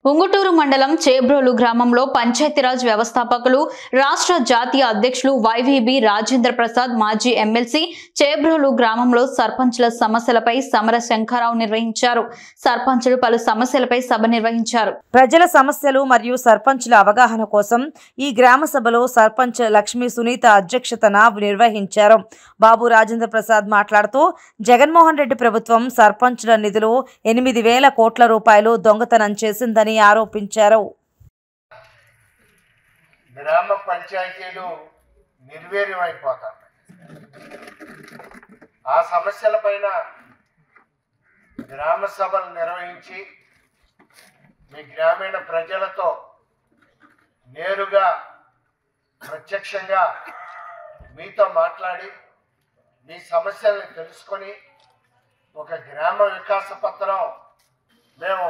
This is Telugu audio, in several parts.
ఉంగుటూరు మండలం చేబ్రోలు గ్రామంలో పంచాయతీరాజ్ వ్యవస్థాపకులు రాష్ట్ర జాతీయ అధ్యక్షులు వైవీబీ రాజేంద్ర ప్రసాద్ మాజీ ఎమ్మెల్సీ చేబ్రోలు గ్రామంలో సర్పంచుల సమస్యలపై సమర శంఖారావు నిర్వహించారు. సర్పంచులు పలు సమస్యలపై సభ నిర్వహించారు. ప్రజల సమస్యలు మరియు సర్పంచుల అవగాహన కోసం ఈ గ్రామ సభలో సర్పంచ్ లక్ష్మీ సునీత అధ్యక్షతన నిర్వహించారు. బాబు రాజేంద్ర ప్రసాద్ మాట్లాడుతూ జగన్మోహన్ రెడ్డి ప్రభుత్వం సర్పంచుల నిధులు 8,000 కోట్ల రూపాయలు దొంగతనం చేసిందని ఆరోపించారు. గ్రామ పంచాయతీలు నిర్వీర్యమైపోతాయి. ఆ సమస్యలపైన గ్రామ సభలు నిర్వహించి మీ గ్రామీణ ప్రజలతో నేరుగా ప్రత్యక్షంగా మీతో మాట్లాడి మీ సమస్యలను తెలుసుకొని ఒక గ్రామ వికాస పత్రం మేము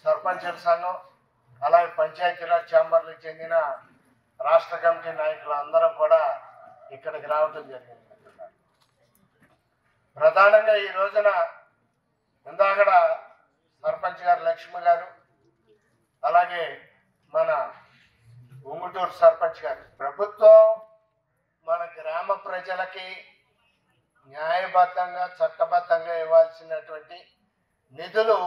సర్పంచుల సంఘం అలాగే పంచాయతీరాజ్ ఛాంబర్లకు చెందిన రాష్ట్ర కమిటీ నాయకులు అందరం కూడా ఇక్కడికి రావడం జరిగింది. ప్రధానంగా ఈ రోజున ఇందాకడ సర్పంచ్ గారు లక్ష్మి గారు అలాగే మన ఉంగుటూరు సర్పంచ్ గారు ప్రభుత్వం మన గ్రామ ప్రజలకి న్యాయబద్ధంగా చట్టబద్ధంగా ఇవ్వాల్సినటువంటి నిధులు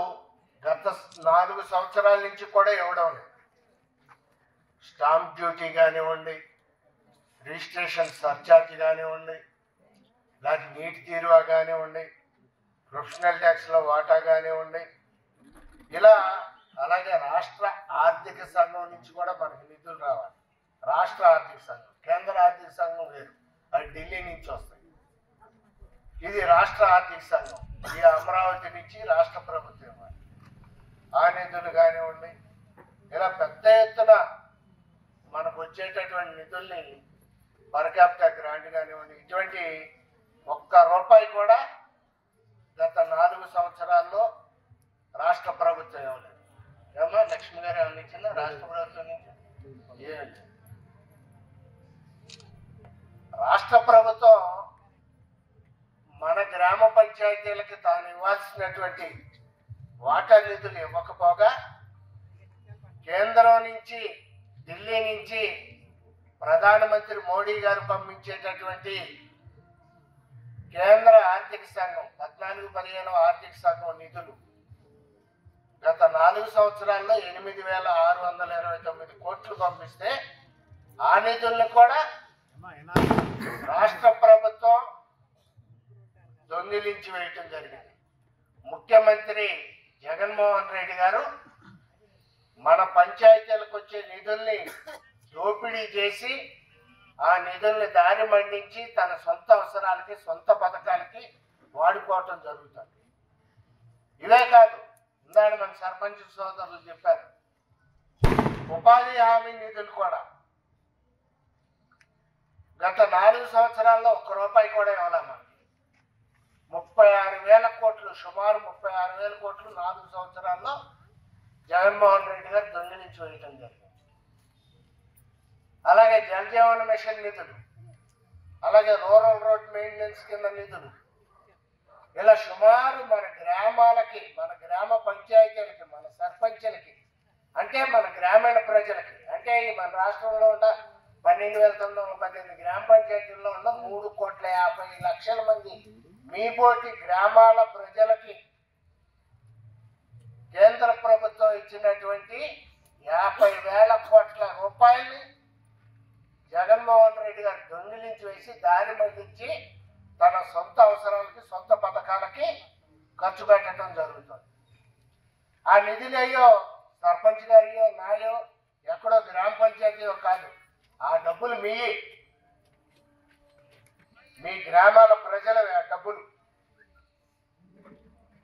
గత 4 సంవత్సరాల నుంచి కూడా ఇవ్వడం లేదు. స్టాంప్ డ్యూటీ కానివ్వండి, రిజిస్ట్రేషన్ సర్ఛార్జ్ కానివ్వండి, లేకపోతే నీటి తీరువా కానివ్వండి, ప్రొఫెషనల్ ట్యాక్స్లో వాటా కానివ్వండి, ఇలా అలాగే రాష్ట్ర ఆర్థిక సంఘం నుంచి కూడా మనకి నిధులు రావాలి. రాష్ట్ర ఆర్థిక సంఘం, కేంద్ర ఆర్థిక సంఘం వేరు, అది ఢిల్లీ నుంచి వస్తాయి. ఇది రాష్ట్ర ఆర్థిక సంఘం, ఈ అమరావతి నుంచి రాష్ట్ర ప్రభుత్వం ఇవ్వాలి. ఆ నిధులు కానివ్వండి, ఇలా పెద్ద ఎత్తున మనకు వచ్చేటటువంటి నిధుల్ని పర్ క్యాపిటల్ గ్రాంట్ కానివ్వండి, ఇటువంటి ₹1 కూడా గత 4 సంవత్సరాల్లో రాష్ట్ర ప్రభుత్వం ఇవ్వలేదు. ఏమో లక్ష్మి గారు ఏమన్నా ఇచ్చిందా రాష్ట్ర ప్రభుత్వం నుంచి? రాష్ట్ర ప్రభుత్వం మన గ్రామ పంచాయతీలకి తాను ఇవ్వాల్సినటువంటి వాటా నిధులు ఇవ్వకపోగా కేంద్రం నుంచి, ఢిల్లీ నుంచి ప్రధానమంత్రి మోడీ గారు పంపించేటటువంటి కేంద్ర ఆర్థిక సంఘం 14-15 ఆర్థిక సంఘం నిధులు గత 4 సంవత్సరాల్లో 8,629 కోట్లు పంపిస్తే ఆ నిధులను కూడా రాష్ట్ర ప్రభుత్వం దొంగిలించి వేయటం జరిగింది. ముఖ్యమంత్రి జగన్మోహన్ రెడ్డి గారు మన పంచాయతీలకు వచ్చే నిధుల్ని దోపిడీ చేసి ఆ నిధుల్ని దారి మళ్లించి తన సొంత అవసరాలకి, సొంత పథకాలకి వాడుకోవటం జరుగుతుంది. ఇవే కాదు, ఇందాక మన సర్పంచ్ సోదరులు చెప్పారు, ఉపాధి హామీ నిధులు కూడా గత 4 సంవత్సరాల్లో ₹1 కూడా ఇవ్వలేమా. 36,000 కోట్లు, సుమారు 36,000 కోట్లు 4 సంవత్సరాల్లో జగన్మోహన్ రెడ్డి గారు దొంగిలించి వేయటం జరిగింది. అలాగే జలజీవన మిషన్ నిధులు, అలాగే రూరల్ రోడ్ మెయింటెనెన్స్ కింద నిధులు, ఇలా సుమారు మన గ్రామాలకి, మన గ్రామ పంచాయతీలకి, మన సర్పంచులకి, అంటే మన గ్రామీణ ప్రజలకి, అంటే మన రాష్ట్రంలో ఉన్న 12,918 గ్రామ పంచాయతీల్లో ఉన్న 3,50,00,000 మంది మీ పోటీ గ్రామాల ప్రజలకి కేంద్ర ప్రభుత్వం ఇచ్చినటువంటి 50,000 కోట్ల రూపాయల్ని జగన్మోహన్ రెడ్డి గారు దొంగిలించి వేసి దారి మళ్లించి తన సొంత అవసరాలకి, సొంత పథకాలకి ఖర్చు పెట్టడం జరుగుతుంది. ఆ నిధులు అయ్యో సర్పంచ్ గారియో నాయో ఎక్కడో గ్రామ పంచాయతీయో కాదు, ఆ డబ్బులు మీ గ్రామాల ప్రజల డబ్బులు.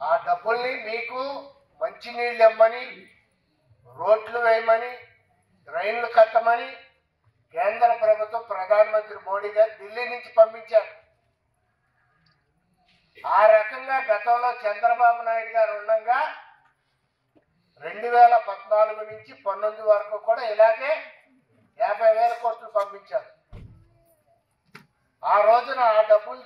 ఆ డబ్బుల్ని మీకు మంచినీళ్ళు ఇవ్వమని, రోడ్లు వేయమని, రైళ్లు కట్టమని కేంద్ర ప్రభుత్వం ప్రధానమంత్రి మోడీ గారు ఢిల్లీ నుంచి పంపించారు. ఆ రకంగా గతంలో చంద్రబాబు నాయుడు గారు ఉండగా 2014 నుంచి 19 వరకు కూడా ఇలాగే 50,000 కోట్లు పంపించారు. ఆ రోజున ఆ డబ్బులు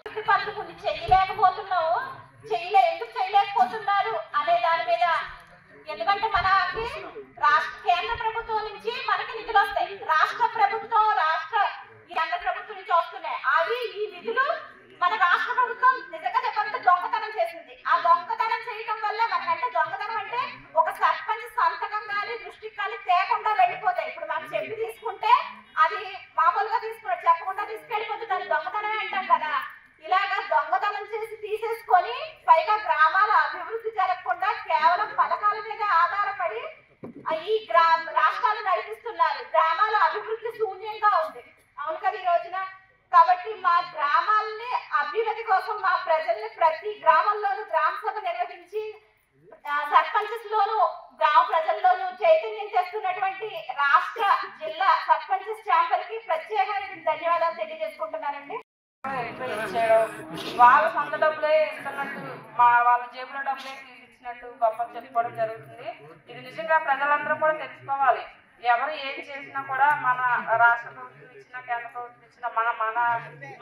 ఎందుకు చేయలేకపోతున్నారు అనే దాని మీద, ఎందుకంటే మనకి రాష్ట్ర నిధులు వస్తాయి. రాష్ట్ర ప్రభుత్వం ఈ కేంద్ర ప్రభుత్వం నుంచి వస్తున్నాయి. అవి ఈ నిధులు మన రాష్ట్ర ప్రభుత్వం నిజంగా చెప్పాలంటే దొంగతనం చేసింది. ఆ దొంగతనం చేయడం వల్ల మనకంటే దొంగతనం అంటే ఒక సర్పంచ్ సంతకం కానీ దృష్టికి కానీ తేకుండా వెళ్ళిపోతాయి. ఇప్పుడు మనం చెప్పి తీసుకుంటే అది మామూలుగా తీసుకున్నాడు, చెప్పకుండా తీసుకెళ్ళిపోతుంది, దాన్ని దొంగతనమే అంటాం కదా. ఇలాగా దొంగతనం చేసి తీసేసుకొని పైగా గ్రామాల అభివృద్ధి జరగకుండా కేవలం పథకాల మీద ఆధారపడి ఈ రాష్ట్రాలు నడిపిస్తున్నారు. గ్రామాల అభివృద్ధి శూన్యంగా ఉంది. అవును కదా ఈ రోజున. కాబట్టి మా గ్రామాలని అభ్యున్నతి కోసం మా ప్రజల్ని ప్రతి గ్రామంలోనూ గ్రామ సభ నిర్వహించి సర్పంచెస్ లోను గ్రామ ప్రజల్లోనూ చైతన్యం చేస్తున్నటువంటి రాష్ట్ర జిల్లా సర్పంచెస్ ఛాంబర్ కి ప్రత్యేకమైన ధన్యవాదాలు తెలియజేసుకుంటున్నానండి. వాళ్ళ సొంత డబ్బులే ఇస్తున్నట్టు, వాళ్ళ జేబులో డబ్బులే తీసిచ్చినట్టు గొప్ప చెప్పుకోవడం జరుగుతుంది. ఇది నిజంగా ప్రజలందరూ కూడా తెలుసుకోవాలి. ఎవరు ఏం చేసినా కూడా మన రాష్ట్ర ప్రభుత్వం ఇచ్చిన కేంద్ర ప్రభుత్వం ఇచ్చిన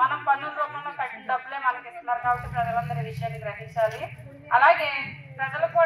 మనం పన్నుల రూపంలో కట్టిన డబ్బులే మనకి ఇస్తున్నారు. కాబట్టి ప్రజలందరూ ఈ విషయాన్ని గ్రహించాలి. అలాగే ప్రజలు కూడా